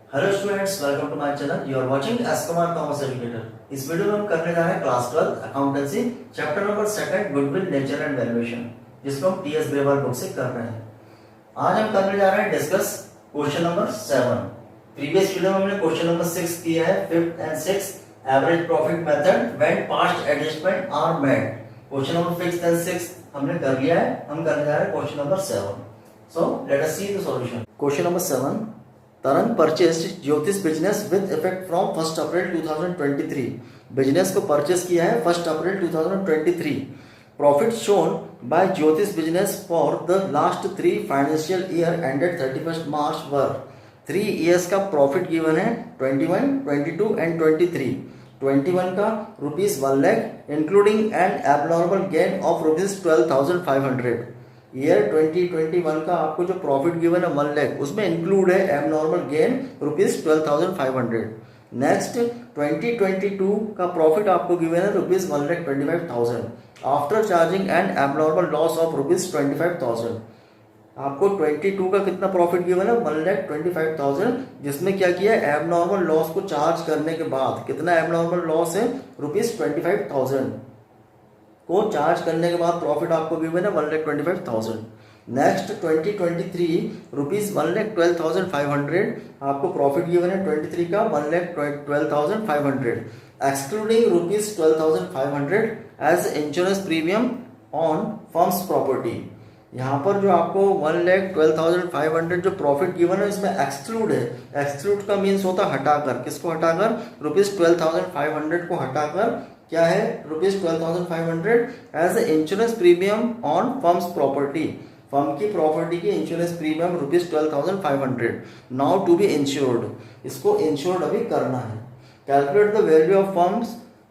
Hello students, welcome to my channel. You are watching S Kumar commerce educator. इस video में हम करने जा रहे हैं class 12 accountancy chapter number 2 goodwill nature and valuation, जिसको हम टीएस ग्रेवाल बुक से कर रहे हैं। आज हम करने जा रहे हैं discuss question number 7। Previous video में हमने क्वेश्चन नंबर 6 किया है, 5th and 6th average profit method when past adjustment are made. Question number 5th and 6th हमने कर लिया है। हम करने जा रहे हैं question number 7। So let us see the solution. Question number 7, तरंग परचेस्ड ज्योतिष business with effect from 1 April 2023। Business को परचेस किया है 1 अप्रैल 2023। प्रॉफिट शोन बाय ज्योतिष business for the last 3 financial year ended 31 March were. 3 years का profit given है 21, 22 and 23। 21 का ₹1 lakh including N abnormal gain of ₹12,500। Year 2021 का आपको जो प्रॉफिट गिवन है 1 लाख, उसमें इंक्लूड है एबनॉर्मल गेन ₹12,500। नेक्स्ट 2022 का प्रॉफिट आपको गिवन है ₹1,25,000 after charging and abnormal loss of ₹25,000। आपको 22 का कितना प्रॉफिट गिवन है 1,25,000, जिसमें क्या किया है एबनॉर्मल लॉस को चार्ज करने के बाद कितना एबनॉर्मल लॉस है ₹25,000 को चार्ज करने के बाद प्रॉफिट आपको गिवन है 1,25,000। नेक्स्ट 2023 ₹1,12,500 आपको प्रॉफिट गिवन है 23 का 1,12,500 excluding ₹12,500 as insurance premium on firm's property. यहाँ पर जो आपको 1,12,500 जो प्रॉफिट गिवन है इसमें एक्सक्लूड है। एक्सक्लूड का मीन्स होता है हटाकर। किसको हटाकर? ₹12,500 को हटाकर क्या है ₹12,500 as insurance premium on firm's property. Firm की प्रॉपर्टी की insurance premium ₹12,500 now to be insured. इसको इंश्योर्ड अभी करना है। Calculate the value of firm's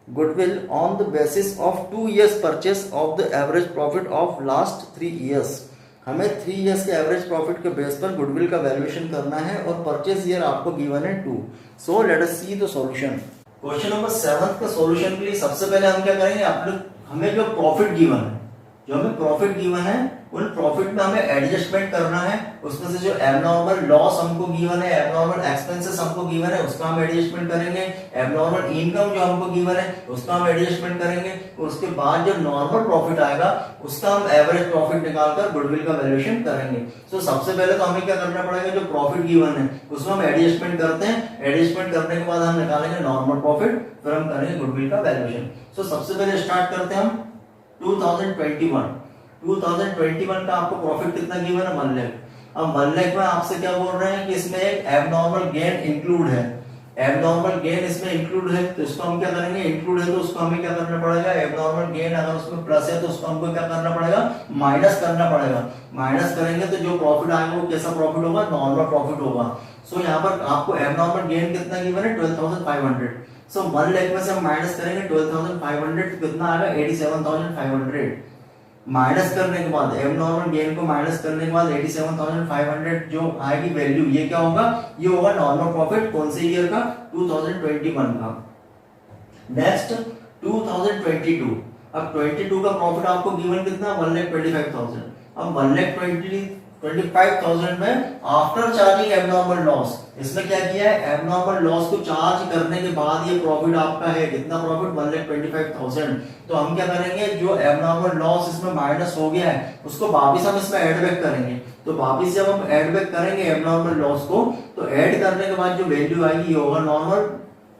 goodwill on the basis of 2 years purchase of the average profit of last 3 years। हमें 3 years के average profit के base पर goodwill का valuation करना है और परचेस ईयर आपको गिवन है 2। So let us see the solution. Question number 7 का सॉल्यूशन के लिए सबसे पहले हम क्या करेंगे, हमें जो प्रॉफिट गिवन है, जो हमें प्रॉफिट गिवन है उन प्रॉफिट में हमें एडजस्टमेंट करना है। उसमें से जो एबनॉर्मल लॉस हमको गिवन है, एबनॉर्मल एक्सपेंसेस हमको गिवन है, उसका हम एडजस्टमेंट करेंगे। एबनॉर्मल इनकम जो हमको गिवन है उसका हम एडजस्टमेंट करेंगे। उसके बाद जो नॉर्मल प्रॉफिट आएगा उसका हम एवरेज प्रॉफिट निकालकर गुडविल का वैल्यूएशन करेंगे। तो सबसे पहले तो हमें क्या करना पड़ेगा, जो प्रॉफिट गिवन है उसमें हम एडजस्टमेंट करते हैं। एडजस्टमेंट करने के बाद हम निकालेंगे नॉर्मल प्रॉफिट, फिर हम करेंगे गुडविल का वैल्यूएशन। सो सबसे पहले स्टार्ट करते हैं हम 2021 का आपको प्रॉफिट कितना गिवन है 1 लाख। अब 1 लाख में आपसे क्या बोल रहे हैं कि इसमें एक एबनॉर्मल गेन इंक्लूड है। एबनॉर्मल गेन इसमें इंक्लूड है तो इसको हम क्या करेंगे, इंक्लूड है तो उसको हमें क्या करना पड़ेगा, एबनॉर्मल गेन अगर उसमें प्लस है तो उसको हमको क्या करना पड़ेगा, माइनस करना पड़ेगा। माइनस करेंगे तो जो प्रॉफिट आएगा वो कैसा प्रॉफिट होगा, नॉर्मल प्रॉफिट होगा। सो यहाँ पर आपको एबनॉर्मल गेन कितना गिवन है 12,500। सो 1 लाख में से हम माइनस करेंगे 12,500 तो कितना आएगा 87,500। माइनस करने के बाद एबनॉर्मल गेन को माइनस करने के बाद 87,500 जो आएगी वैल्यू, ये क्या होगा, ये होगा नॉर्मल प्रॉफिट। कौन से ईयर का, 2021 का। नेक्स्ट 2022। अब 22 का प्रॉफिट आपको गिवन कितना 1,25,000। अब 1,25,000 में आफ्टर चार्जिंग एबनॉर्मल लॉस, इसमें क्या किया है, एबनॉर्मल लॉस को चार्ज करने के बाद ये प्रॉफिट आपका है कितना प्रॉफिट 1,25,000। तो हम क्या करेंगे, जो एबनॉर्मल लॉस इसमें माइनस हो गया है उसको वापिस हम इसमें ऐड बैक करेंगे। तो वापिस जब हम ऐड बैक करेंगे एबनॉर्मल लॉस को, तो ऐड करने के बाद जो वैल्यू आएगी ये होगा नॉर्मल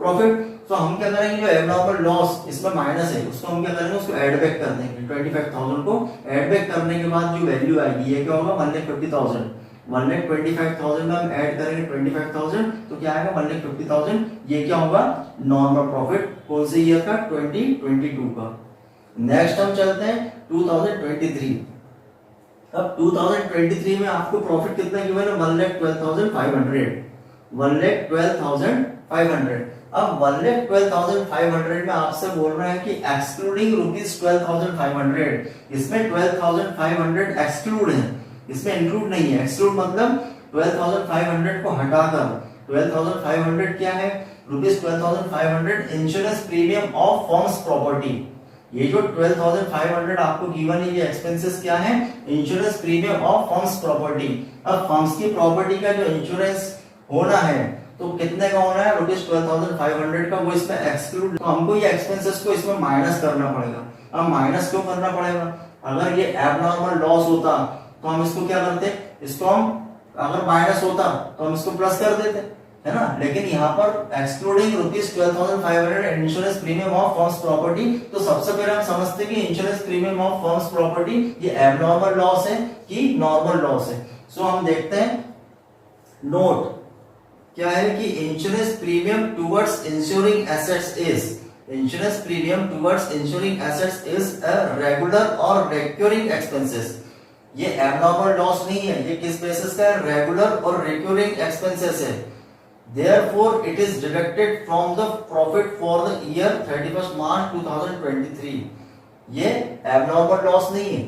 प्रॉफिट। तो हम क्या करेंगे, जो एबनॉर्मल लॉस इसमें माइनस है उसको हम क्या करेंगे, उसको ऐड बैक कर देंगे। 25,000 को ऐड बैक करने के बाद जो वैल्यू आएगी ये क्या होगा 1,50,000। 1,25,000 में हम ऐड करेंगे 25,000 तो क्या आएगा 1,50,000। ये क्या होगा नॉर्मल प्रॉफिट। कौन से ईयर का, 2022 का। नेक्स्ट हम चलते हैं 2023। अब 2023 में आपको प्रॉफिट कितना गिवन है 1,12,500। 1,12,500। अब 1,12,500 में आपसे बोल रहे हैं कि एक्सक्लूडिंग ₹12,500। इसमें 12,500 एक्सक्लूड है, इसमें इंक्लूड नहीं है। एक्सक्लूड मतलब 12,500 को हटाकर 12,500 क्या है, ₹12,500 insurance premium of firms property. ये जो 12,500 आपको गिवन है ये एक्सपेंसेस क्या है, insurance premium of firms property. अब फर्म्स की प्रॉपर्टी का जो इंश्योरेंस होना है तो कितने का होना है, रुपीज 12,500 का, वो इसमें एक्सक्लूड, तो हमको ये एक्सपेंसेस को इसमें माइनस करना पड़ेगा। अब माइनस क्यों करना पड़ेगा, अगर ये एबनॉर्मल लॉस होता तो हम इसको क्या करते, इसको हम अगर माइनस होता तो हम इसको प्लस कर देते, है ना। लेकिन यहाँ पर excluding rupees 12,500 insurance premium of firms property, तो सबसे पहले हम समझते हैं कि insurance premium of firms property ये एबनॉर्मल लॉस है कि नॉर्मल लॉस है। सो हम देखते हैं नोट क्या है कि insurance premium towards ensuring assets is, insurance premium towards ensuring assets is a regular और रिकरिंग एक्सपेंसेस। ये एबनॉर्मल लॉस नहीं है, ये किस बेसिस का है, रेगुलर और रिकरिंग एक्सपेंसेस है। Therefore, it is deducted from the profit for the year 31st March 2023. ये एबनॉर्मल लॉस नहीं है,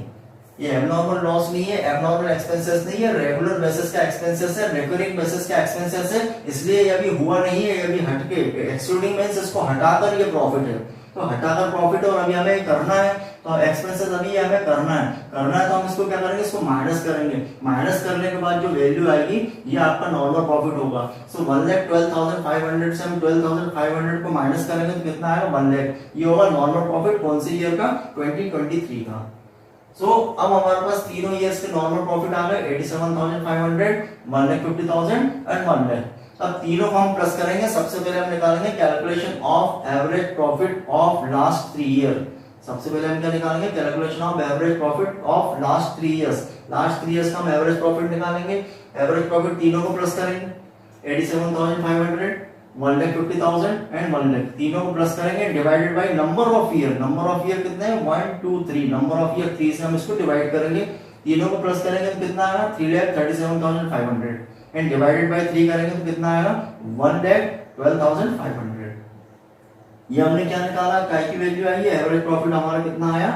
ये एबनॉर्मल लॉस नहीं है, एबनॉर्मल एक्सपेंसेस नहीं है, रेगुलर बेसिस का एक्सपेंसेस है, रिकरिंग बेसिस का एक्सपेंसेस है, इसलिए ये अभी हुआ नहीं है, ये अभी हटके, एक्सक्लूडिंग मींस इसको हटाकर ये प्रॉफिट है, तो हटाकर प्रॉफिट और अभी हमें करना है, तो एक्सपेंसेस अभी हमें करना है तो हम इसको क्या करेंगे, इसको माइनस करेंगे, माइनस करने के बाद जो वैल्यू आएगी ये आपका नॉर्मल प्रॉफिट होगा। सो 1,12,500 से हम 12,500 को माइनस करेंगे तो कितना आएगा, 1 लाख, ये होगा नॉर्मल प्रॉफिट कौन से ईयर का, 2023 का। सो अब हमारे पास तीनों ईयर्स के नॉर्मल प्रॉफिट आ गए, 87,500, 1,50,000 एंड 1 लाख। अब तीनों को हम प्लस करेंगे, सबसे पहले हम निकालेंगे calculation of average profit of last 3 year. सबसे पहले हम क्या निकालेंगे, calculation of average profit of last 3 years. Last 3 years का हम एवरेज प्रॉफिट निकालेंगे, एवरेज प्रॉफिट तीनों को प्लस करेंगे, 87,500, 1,50,000 एंड 1 लाख, तीनों को प्लस करेंगे, divided by number of year. Number of year कितने हैं, 1 2 3, नंबर ऑफ ईयर 3 से हम इसको डिवाइड करेंगे, तीनों को प्लस करेंगे तो कितना आएगा, 3,37,500 एंड डिवाइडेड बाय 3 करेंगे तो कितना आएगा, 1,12,500। ये हमने क्या निकाला, काय की वैल्यू आई है, एवरेज प्रॉफिट हमारा कितना आया,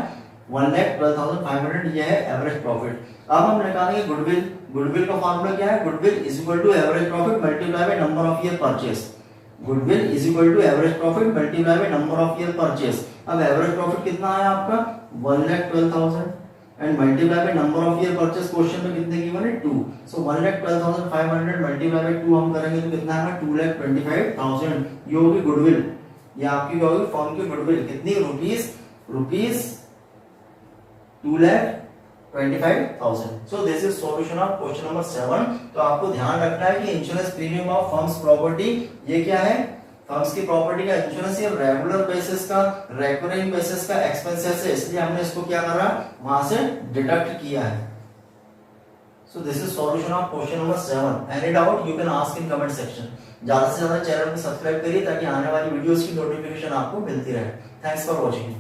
1,12,500, ये है एवरेज प्रॉफिट। अब हम निकालेंगे गुडविल। गुडविल का फॉर्मूला क्या है, goodwill is equal to average profit multiply by number of year purchase. Goodwill is equal to average profit multiply by number of year purchase. अब एवरेज प्रॉफिट कितना आया आपका, 1,12,000 and multiply by number of year purchase, question में कितने given है, 2। सो 1,12,500 multiply by 2 हम करेंगे तो कितना आएगा, 2,25,000। ये होगी गुडविल, ये आपकी क्या होगी, फर्म की गुडविल कितनी, rupees 2,25,000। So this is solution of question number 7। तो आपको ध्यान रखना है कि insurance premium of firms property ये क्या है, फर्म्स की प्रॉपर्टी का इंश्योरेंस ये रेगुलर बेसिस का, रिकरिंग बेसिस का एक्सपेंसेस है, इसलिए हमने इसको क्या करा, वहां से डिडक्ट किया है। So this is solution of question number 7. Any doubt you can ask in comment section. ज्यादा से ज्यादा चैनल को सब्सक्राइब करिए ताकि आने वाली वीडियोस की नोटिफिकेशन आपको मिलती रहे। Thanks for watching.